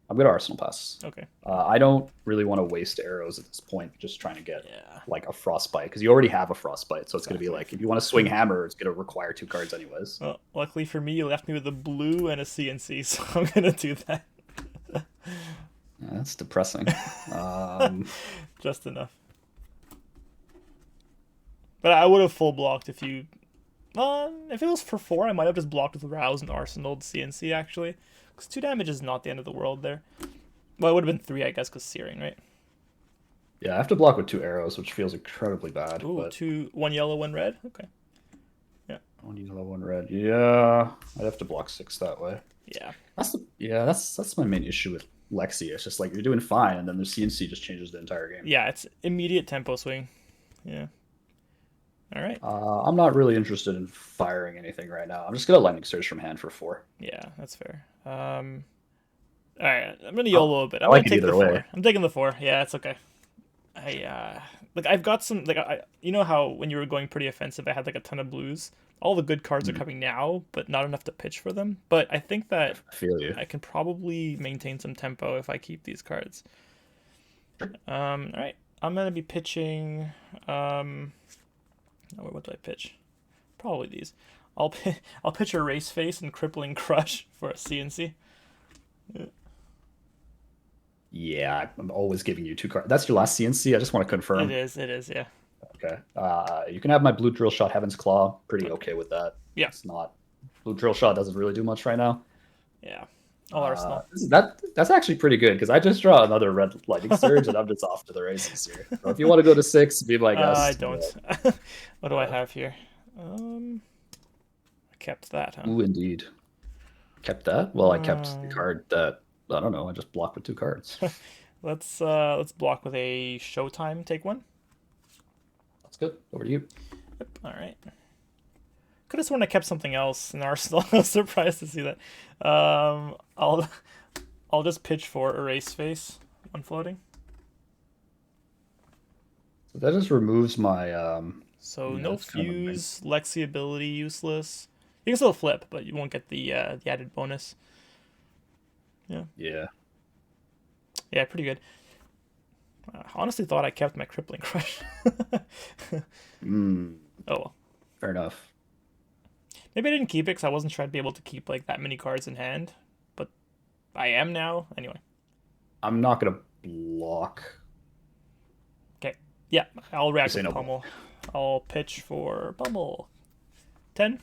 I'm going to Arsenal Pass. Okay. I don't really want to waste arrows at this point, just trying to get Yeah. like a Frostbite, because you already have a Frostbite. So it's going to be like, if you want to swing Hammer, it's going to require 2 cards anyways. Well, luckily for me, you left me with a blue and a CNC, so I'm gonna do that. That's depressing. Just enough. But I would have full blocked if you. If it was for 4, I might have just blocked with Rouse and Arsenal CNC actually, because 2 damage is not the end of the world there. Well, it would have been 3, I guess, because Searing, right? Yeah, I have to block with 2 arrows, which feels incredibly bad. Ooh, but 2, 1 yellow, 1 red. Okay. 1 yellow, 1 red. Yeah, I'd have to block 6 that way. Yeah. That's my main issue with Lexi. It's just like you're doing fine, and then the CNC just changes the entire game. Yeah, it's immediate tempo swing. Yeah. All right. I'm not really interested in firing anything right now. I'm just gonna Lightning Surge from hand for 4. Yeah, that's fair. All right, I'm gonna YOLO a bit. I'm like gonna it take the either 4. way. I'm taking the 4. Yeah, it's okay. I've got some you know how when you were going pretty offensive, I had like a ton of blues. All the good cards are coming now, but not enough to pitch for them. But I think that I feel you. I can probably maintain some tempo if I keep these cards. All right, I'm gonna be pitching. What do I pitch? Probably these. I'll pitch a Race Face and Crippling Crush for a CNC. Yeah, I'm always giving you 2 cards. That's your last CNC. I just want to confirm. It is, yeah. Okay. You can have my Blue Drill Shot, Heaven's Claw. Pretty okay with that. Yeah. It's not. Blue Drill Shot doesn't really do much right now. Yeah. All Arsenal. That's actually pretty good, because I just draw another red Lightning Surge and I'm just off to the races here. So if you want to go to 6, be my guest. I don't. What do I have here? I kept that, huh? Ooh, indeed. Kept that? Well, I kept the card that, I don't know, I just blocked with 2 cards. Let's block with a Showtime. Take 1. That's good. Over to you. Yep. All right. Could have sworn I kept something else in Arsenal. I was surprised to see that. I'll just pitch for Erase Face on floating. So that just removes my So yeah, no it's kind of annoying. fuse, Lexi ability useless. You can still flip, but you won't get the added bonus. Yeah, Yeah. yeah, pretty good. I honestly thought I kept my crippling crush. Mm, Oh well. fair enough. Maybe I didn't keep it because I wasn't sure I'd be able to keep like that many cards in hand, but I am now. Anyway, I'm not gonna block. okay. Yeah, I'll I react say with no block. pummel. I'll pitch for pummel. 10?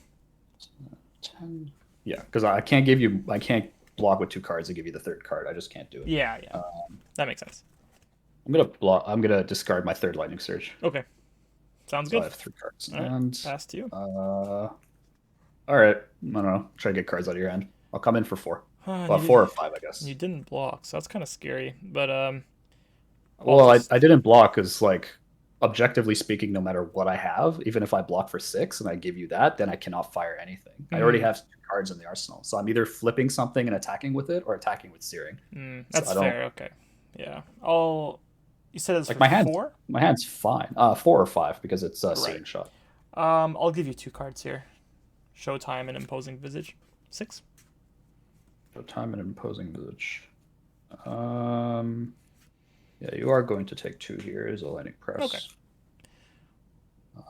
10. Yeah, because I can't block with two cards and give you the third card. I just can't do it. Yeah, yeah. Um, That makes sense. I'm gonna discard my third lightning surge. Okay. Sounds So I good. have three cards. All right. And Pass to you. all right. I don't know. Try to get cards out of your hand. I'll come in for four. And Well, you did, four or five, I you guess. didn't block, so that's kind of scary. But I'll Well, just. I didn't block because like objectively speaking, no matter what I have, even if I block for six and I give you that, then I cannot fire anything. I already Mm, have two cards in the arsenal. So I'm either flipping something and attacking with it or attacking with searing. So that's I don't fair. Okay. Yeah. I'll. You said it's like for four? my hand's fine. Four or five because it's a Right. searing shot. I'll give you two cards here. Showtime and Imposing Visage. 6. So time and imposing village. Um yeah, you are going to take two here as a lightning Okay. press.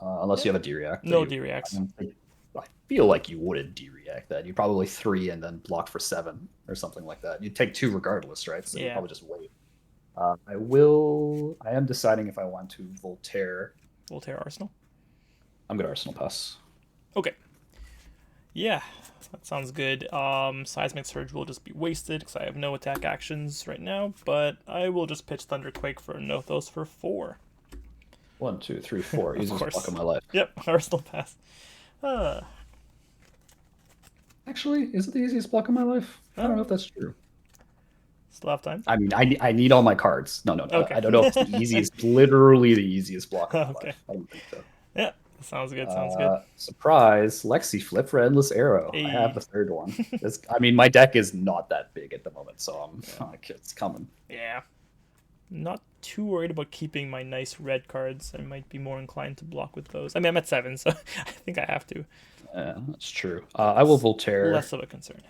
Unless Yeah. you have a D-react that No you D I reacts. don't think I feel like you wouldn't D-react that. You probably three and then block for seven or something like that. You'd take two regardless, right? So you Yeah. probably just wait. I am deciding if I want to Voltaire. Voltaire Arsenal. I'm gonna Arsenal pass. Okay. Yeah. That sounds good. Seismic Surge will just be wasted because I have no attack actions right now, but I will just pitch Thunderquake for Nothos for 4. One, two, three, four. Of Easiest block course. of my life. Yep, Arsenal pass. Uh, Actually, is it the easiest block of my life? I don't know if uh, that's true. Still have time? I mean, I need all my cards. No, no, no. Okay. I don't know if it's the easiest, literally the easiest block of my Okay. life. I don't think so. Yeah, sounds good, sounds good. Surprise, Lexi flip for Endless Arrow. I have Hey. the third one. I mean, my deck is not that big at the moment, so Yeah. I'm like, it's coming. Yeah. Not too worried about keeping my nice red cards. I might be more inclined to block with those. I mean, I'm at 7, so I think I have to. Yeah, that's true. I will That's Voltaire. less of a concern.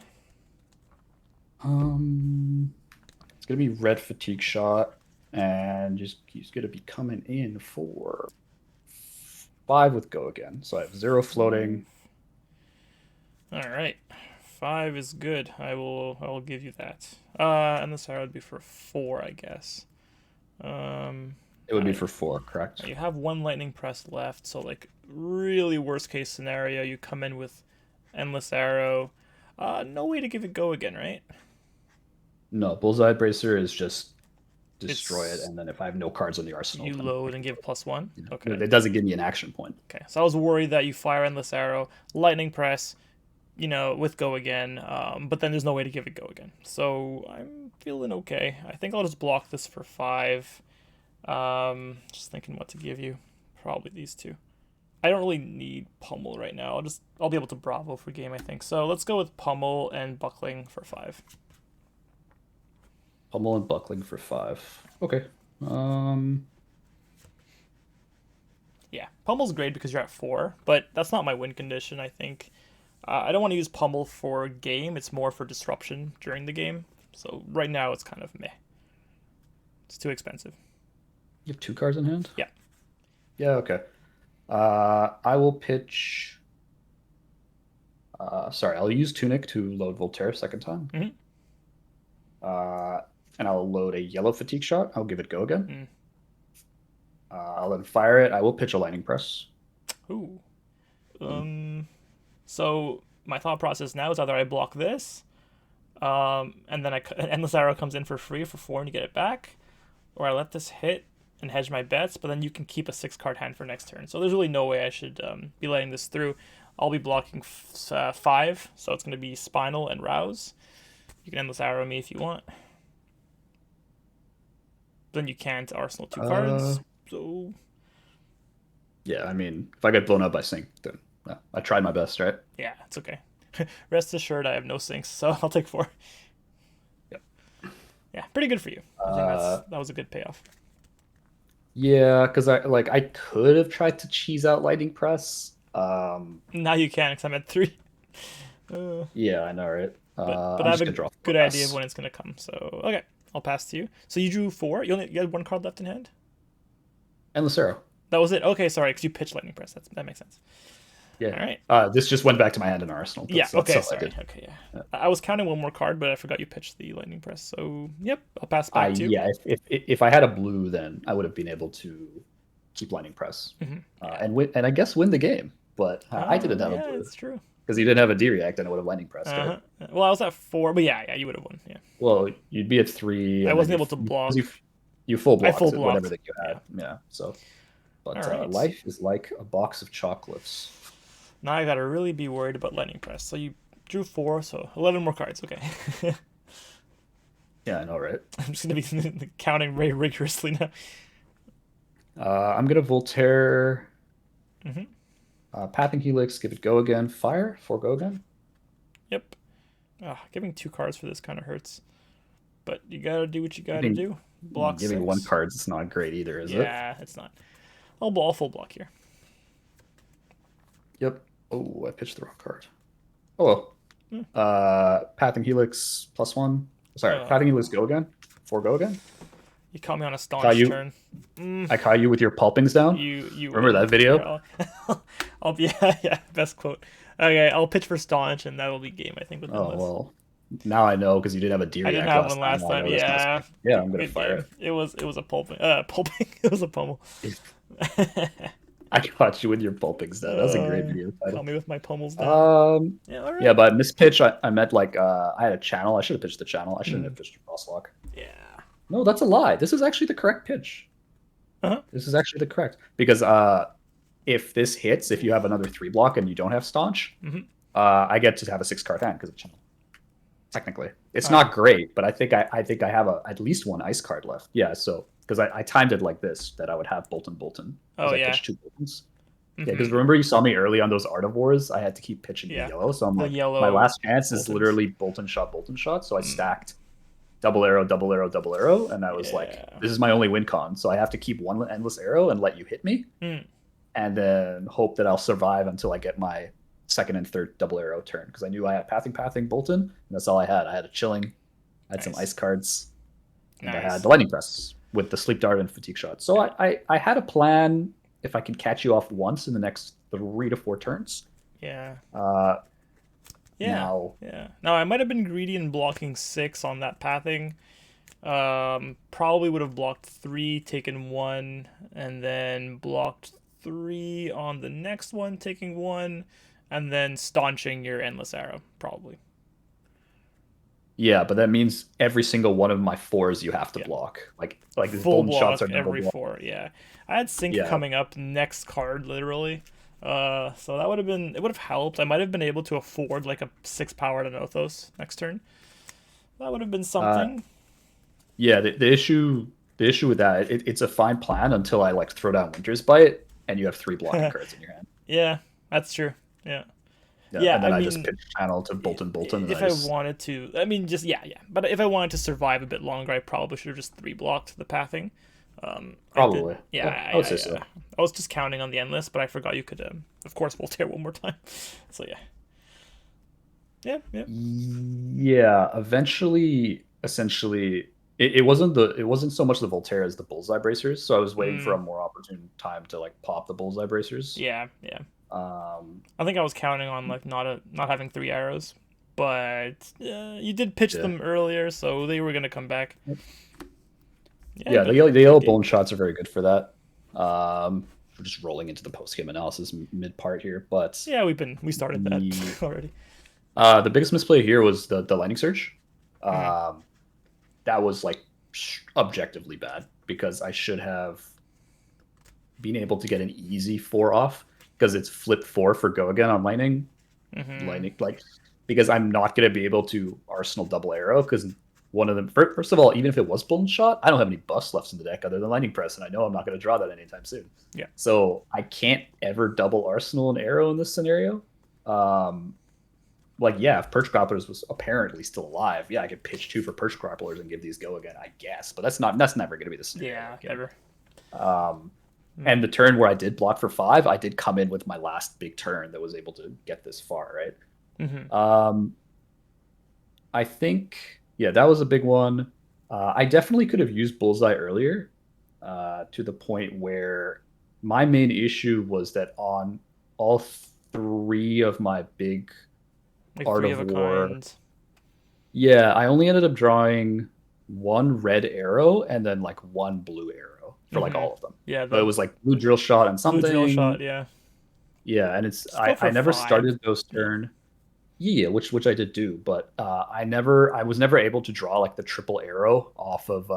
Um, it's gonna be red fatigue shot, and just he's gonna be coming in for five with go again. So I have zero floating. All right. 5 is good. I will give you that. And this arrow would be for 4, I guess. It would be I for four, correct? You have one lightning press left, so like really worst case scenario, you come in with endless arrow. No way to give it go again, right? No, Bullseye Bracer is just destroy it, It's and then if I have no cards on the arsenal, you then load and give +1. you know, Okay. it doesn't give me an action point. Okay. So I was worried that you fire endless arrow, lightning press, with go again, but then there's no way to give it go again. So I'm feeling okay. I think I'll just block this for 5. Just thinking what to give you. Probably these two. I don't really need pummel right now. I'll be able to Bravo for game, I think. So let's go with pummel and buckling for 5. Pummel and buckling for five. Okay. Yeah, pummel's great because you're at 4, but that's not my win condition, I think. I don't want to use pummel for game. It's more for disruption during the game. So right now it's kind of meh. It's too expensive. You have two cards in hand? Yeah. Yeah, okay. I will pitch. Sorry, I'll use Tunic to load Voltaire second time. Mhm. And I'll load a yellow fatigue shot. I'll give it go again. Mm. I'll then fire it. I will pitch a lightning press. Ooh. So my thought process now is either I block this, and then an endless arrow comes in for free for 4 and you get it back, or I let this hit and hedge my bets, but then you can keep a 6-card hand for next turn. So there's really no way I should be letting this through. I'll be blocking 5, so it's going to be Spinal and Rouse. You can endless arrow me if you want. Then you can't Arsenal 2 cards. So Yeah, I mean, if I get blown up by Sync, then I tried my best, right? yeah, it's okay. Rest assured, I have no sinks, so I'll take 4. Yep. Yeah, pretty good for you. I think that was a good payoff. Yeah, because I could have tried to cheese out lightning press. Now you can, because I'm at 3. Uh, Yeah, I know, right? but I I'm have just a gonna draw four good idea of less. when it's gonna come. So okay, I'll pass to you. So you drew 4. You had 1 card left in hand. Endless arrow. That was it. Okay, sorry, because you pitched lightning press. That makes sense. Yeah. All right. This just went back to my hand in Arsenal. Yeah. That's Okay. all I Sorry. did. Okay. Yeah. Yeah. I was counting 1 more card, but I forgot you pitched the lightning press. So yep, I'll pass back to you. Yeah. If I had a blue, then I would have been able to keep lightning press, Yeah. and win, and I guess win the game. But I didn't have a Yeah, blue it's true. because he didn't have a D react, and I would have lightning pressed, right? Uh huh. Well, I was at 4, but yeah, you would have won. Yeah. Well, you'd be at 3, I and then wasn't able to block. you full I full blocked whatever blocked. that you Yeah. had. Yeah. So, All but right. life is like a box of chocolates. Now I gotta really be worried about lightning press. So you drew 4, so 11 more cards. Okay. Yeah, I know, right? I'm just gonna be counting very rigorously now. I'm gonna Voltaire, Hmm. Pathing Helix, give it go again, fire, for go again. Yep. Giving 2 cards for this kind of hurts, but you gotta do what you gotta Giving do. Block giving one 6. card is not great either, is it? Yeah, it's not. I'll full block here. Yep. Oh, I pitched the wrong card. Oh well. Hmm. Pathing Helix +1. Sorry, Uh, Pathing Helix go again. For go again. you caught me on a Caught staunch you. turn. Mm, I caught you with your pulpings down. you Remember win. that video? Here, I'll be yeah, best quote. Okay, I'll pitch for staunch, and that'll be game. I think with Oh endless. well. Now I know because you didn't have a D I didn't react have last one time. last Now I time. know this one's Yeah, yeah, I'm gonna good fire game. It was a pulping. Pulping. It was a pummel. it. I caught you with your pulpings down. That was a great video Caught title. me with my pummels down. Um, Yeah, all yeah, right. but mispitch. I meant like I had a channel. I should have pitched the channel. I shouldn't Mm, have pitched a crosswalk. yeah. No, that's a lie. This is actually the correct pitch. Uh-huh. This is actually the correct because if this hits, if you have another 3 block and you don't have staunch, Mm-hmm. I get to have a 6 card hand because of channel. Technically, it's All right. not great, but I think I have at least 1 ice card left. Yeah, so because I timed it like this that I would have Bolton Oh because I yeah. pitched 2 Boltons. Yeah, because Mm-hmm. remember you saw me early on those Artivores, I had to keep pitching the Yeah. yellow, so I'm The like, my yellow last chance is Boltons. literally Bolton shot. So I Mm, stacked double arrow, double arrow, double arrow, and I was like, yeah. this is my only win con, so I have to keep 1 endless arrow and let you hit me, Mm, and then hope that I'll survive until I get my second and third double arrow turn because I knew I had pathing Bolton, and that's all I had. I had a chilling, I had some nice. ice cards, and I had Nice. the lightning press with the sleep dart and fatigue shot. So Yeah. I had a plan if I can catch you off once in the next 3 to 4 turns. Yeah. Uh, Yeah. now, Yeah. Now I might have been greedy in blocking 6 on that pathing. Probably would have blocked 3, taken 1, and then blocked 3 on the next one, taking 1, and then staunching your endless arrow. Probably. yeah, but that means every single one of my 4s you have to Yeah. block. Like these Full golden shots block are double every block. 4. Yeah. I had sync Yeah, coming up next card, literally. So that would have been, it would have helped. I might have been able to afford like a 6 power to Nothos next turn. That would have been uh, something. yeah. The issue with that, it's a fine plan until I like throw down Winter's Bite and you have 3 blocking cards in your hand. Yeah, that's true. Yeah. Yeah, Yeah, and I then I just mean, pitch channel to Bolton, and if I I just wanted to, I mean, just yeah. But if I wanted to survive a bit longer, I probably should have just 3 blocked the pathing. I did. probably Yeah, yeah, I would say so. I was just counting on the endless, but I forgot you could, of course, Voltaire one more time. So yeah, yeah. Yeah, eventually, essentially, it wasn't so much the Voltaire as the bullseye bracers. So I was waiting for a Mm, more opportune time to like pop the bullseye bracers. yeah. Um, I think I was counting on like not having 3 arrows, but you did pitch yeah, them earlier, so they were gonna come back. Yeah, yeah. good The yellow game. bone shots are very good for that. We're just rolling into the post game analysis mid part here, but Yeah, we started that the already. the biggest misplay here was the lightning surge. Hmm. Um, that was like objectively bad because I should have been able to get an easy 4 off because it's flip 4 for go again on Hmm. lightning like because I'm not going to be able to arsenal double arrow because one of them first of all, even if it was bull shot, I don't have any buffs left in the deck other than lightning press, and I know I'm not going to draw that anytime soon. Yeah. So I can't ever double arsenal an arrow in this scenario. um like, yeah, if Perch Grapplers was apparently still alive, yeah, I could pitch 2 for Perch Grapplers and give these go again, I guess. But that's never going to be the scenario. Yeah, Okay? never. Um, Mm. and the turn where I did block for 5, I did come in with my last big turn that was able to get this far, right? Hmm. Um, I think, yeah, that was a big one. I definitely could have used Bullseye earlier, to the point where my main issue was that on all three of my big Like Art three of of a War, kind. yeah, I only ended up drawing one red arrow and then like one blue arrow for like Hmm. all of them. Yeah, So it the was like blue drill shot and blue drill something. shot. Yeah, Yeah, and it's just go I for never 5. started those Yeah. turn. Yeah, which I did do, but I was never able to draw like the triple arrow off of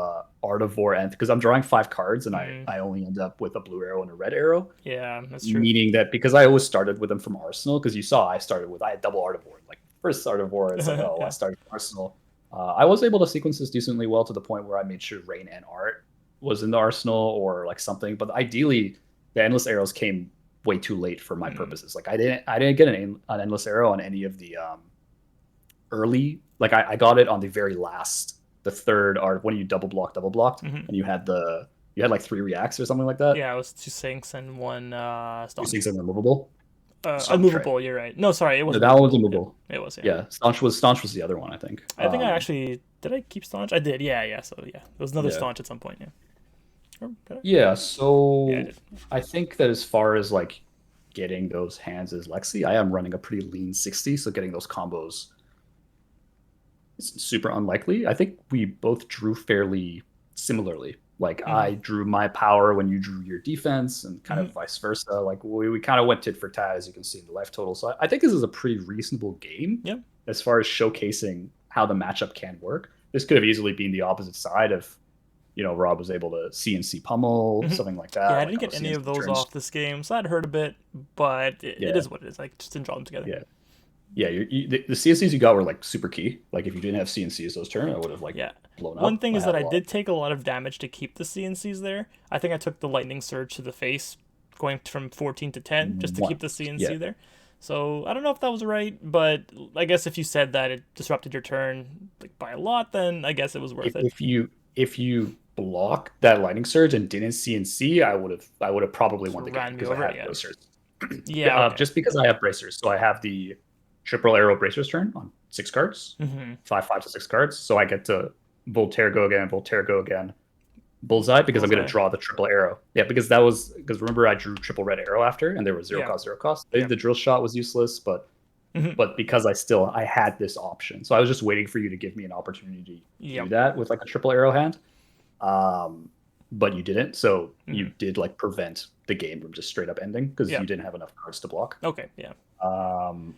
Art of War, and because I'm drawing 5 cards and Mm. I only end up with a blue arrow and a red arrow, Yeah, that's true. meaning that because I always started with them from Arsenal, because you saw I had double Art of War. Like first Art of War, it's like, oh, I Yeah. started from Arsenal. I was able to sequence this decently well to the point where I made sure Rain and Art was in the Arsenal or like something. But ideally, the endless arrows came way too late for my Mm. purposes. Like I didn't get an endless arrow on any of the early. Like I got it on the very last, the third art when you double blocked, Hmm. and you had like 3 reacts or something like that. Yeah, it was 2 sinks and 1 Two staunch. things are removable. Staunch, right? Unmovable. You're right. No, sorry, it No, wasn't that one was movable. Yeah, immovable. it was. Yeah. Yeah, staunch was the other one, I think. I think I actually did. I keep staunch. I did. Yeah, yeah. So yeah, there was another Yeah, staunch at some point. Yeah. Or did I? yeah. Yeah, I So did. I think that as far as like getting those hands as Lexi, I am running a pretty lean 60, so getting those combos is super unlikely. I think we both drew fairly similarly. Like Hmm. I drew my power when you drew your defense, and kind of Hmm. vice versa. Like we kind of went tit for tat, as you can see in the life total. So I think this is a pretty reasonable game Yeah. as far as showcasing how the matchup can work. This could have easily been the opposite side of, Rob was able to CNC pummel, Hmm. something like Yeah, that, I like didn't on get those any of CNC those turns. off this game, so that hurt a bit. But it Yeah, is what it is. I just didn't draw them together. yeah, yeah. The CNCs you got were like super key. Like if you didn't have CNCs those turn, I would have like Yeah. blown One up. thing I is that had a I lot. did take a lot of damage to keep the CNCs there. I think I took the lightning surge to the face, going from 14 to 10, just to One, keep the yeah. CNC there. So I don't know if that was right, but I guess if you said that it disrupted your turn like by a lot, then I guess it was if, worth it. if you if you block that lightning surge and didn't CNC, I would have probably So won the game ran me because I over. had Yeah. bracers. Yeah. Okay. Just because I have bracers, so I have the triple arrow bracers turn on 6 cards, Mm-hmm. 5 to 6 cards. So I get to Voltaire go again, bullseye because I'm going to Bullseye. draw the triple arrow. Yeah, because remember I drew triple red arrow after, and there was zero Yeah. cost, zero cost. Yeah. The drill shot was useless, but Mm-hmm. because I had this option, so I was just waiting for you to give me an opportunity to do Yep. that with like a triple arrow hand. Um, but you didn't, so you Mm-hmm. did like prevent the game from just straight up ending because Yeah. you didn't have enough cards to block. Okay. Yeah. Um,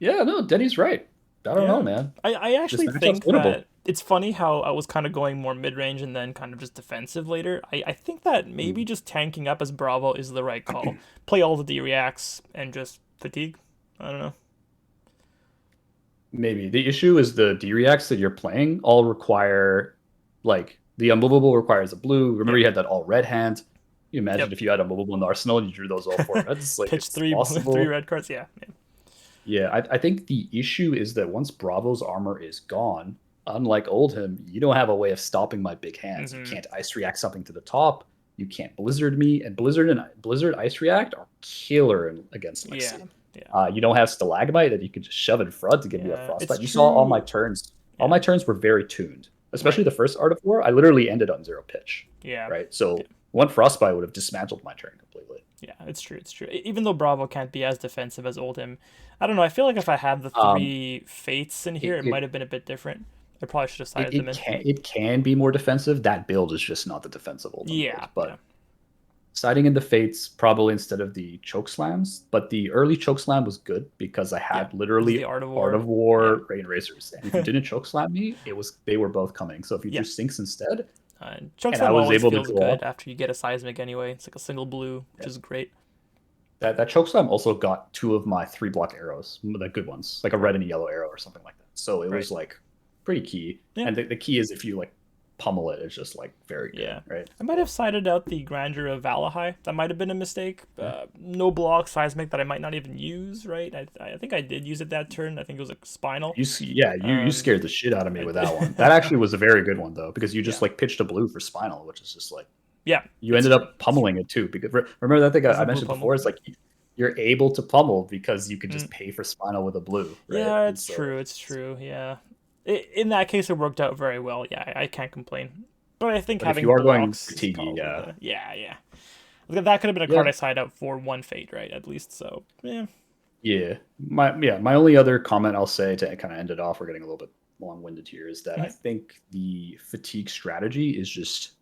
yeah, no, Denny's right. I don't know, Yeah. man. I This actually matchup's think winnable. that it's funny how I was kind of going more mid range and then kind of just defensive later. I think that maybe Mm. just tanking up as Bravo is the right call. Play all the D reacts and just fatigue. I don't know. Maybe the issue is the D reacts that you're playing all require, like the unmovable requires a blue. Remember, Yep. you had that all red hand. You imagine Yep. if you had a movable in the arsenal and you drew those all 4 reds, like Pitch it's three three possible. red cards. Yeah. Yeah. Yeah, I think the issue is that once Bravo's armor is gone, unlike Oldhim, you don't have a way of stopping my big hands. You Mm-hmm. can't ice react something to the top. You can't blizzard me, and blizzard ice react are killer against Yeah. Lexi. Yeah. You don't have stalagmite that you can just shove in front to give me a Yeah. It's frostbite. You saw all my true. turns. All Yeah. my turns were very tuned, especially Right. the first Art of War. I literally ended on 0 pitch, Yeah. right? Yeah. So one frostbite would have dismantled my turn completely. Yeah, it's true. It's true. Even though Bravo can't be as defensive as Oldhim, I don't know. I feel like if I had the Um, 3 fates in here, it, it might it have been a bit different. I probably should have it, sided them it in. can be more defensive. That build is just not the defensive Oldhim Yeah. build. Yeah. But siding in the fates probably instead of the choke slams. But the early choke slam was good because I Yeah. had This is the literally Art of Art War. of Yeah. War, Rain Racers, and if you didn't choke slam me, they were both coming. So if you Yeah. drew sinks instead, and I Chokeslam was always able to feels draw, good after you get a seismic anyway. It's like a single blue, which yeah, is great. that choke slam also got 2 of my 3 block arrows, the good ones, like a red and a yellow arrow or something like that. So it Right. was like pretty key. Yeah. And the key is if you like pummel it, it's just like very good, Yeah. right? I might have sided out the grandeur of Valahai. That might have been a mistake. No block seismic that I might not even use, right? I think I did use it that turn. I think it was a spinal. You Um, scared the shit out of me I with did. that one. That actually was a very good one though, because you just Yeah. like pitched a blue for spinal, which is just like Yeah, You it's ended true. up It's true. pummeling it too. Because remember that thing As I a blue mentioned pummel. before? It's like you're able to pummel because you can Mm. just pay for spinal with a blue, right? Yeah, And it's so, true. It's true. Yeah. In that case, it worked out very well. Yeah, I can't complain. But I think but if having you are going blocks is fatiguey, probably yeah, the yeah. That could have been a card yeah, I side out for one fate, right? At least so. Yeah. My only other comment I'll say to kind of end it off, we're getting a little bit long winded here, is that I Mhm. think the fatigue strategy is just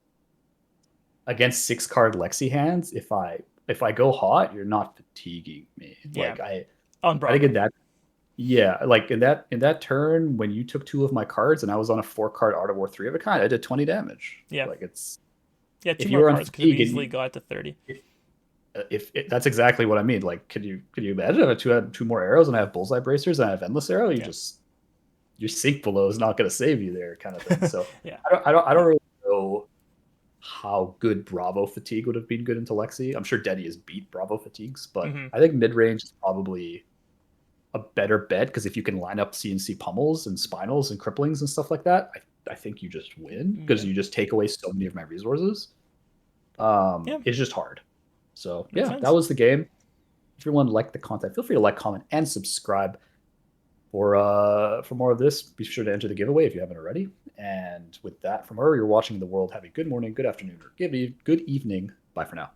against 6 card Lexi hands. If I go hot, you're not fatiguing me. Yeah. Like On I think in Bravo. that yeah, like in that turn when you took 2 of my cards and I was on a 4 card Art of War 3 of a kind, I did 20 damage. Yeah. Like it's Yeah. Two if you more were on cards could have fatigue easily and got to 30. that's exactly what I mean. Like, could you imagine if I had 2 more arrows and I have bullseye bracers and I have endless arrow? You Yeah. just your sync below is not going to save you there, kind of thing. So Yeah. I Yeah. don't really know how good Bravo fatigue would have been good into Lexi. I'm sure Denny has beat Bravo fatigues, but Hmm. I think mid range is probably a better bet because if you can line up CNC pummels and spinals and cripplings and stuff like that, I think you just win because Yeah. you just take away so many of my resources. Yeah. It's just hard. So Makes yeah, that sense. was the game. If everyone liked the content, feel free to like, comment, and subscribe for more of this. Be sure to enter the giveaway if you haven't already. And with that, from wherever you're watching in the world, have a good morning, good afternoon, or good evening. Bye for now.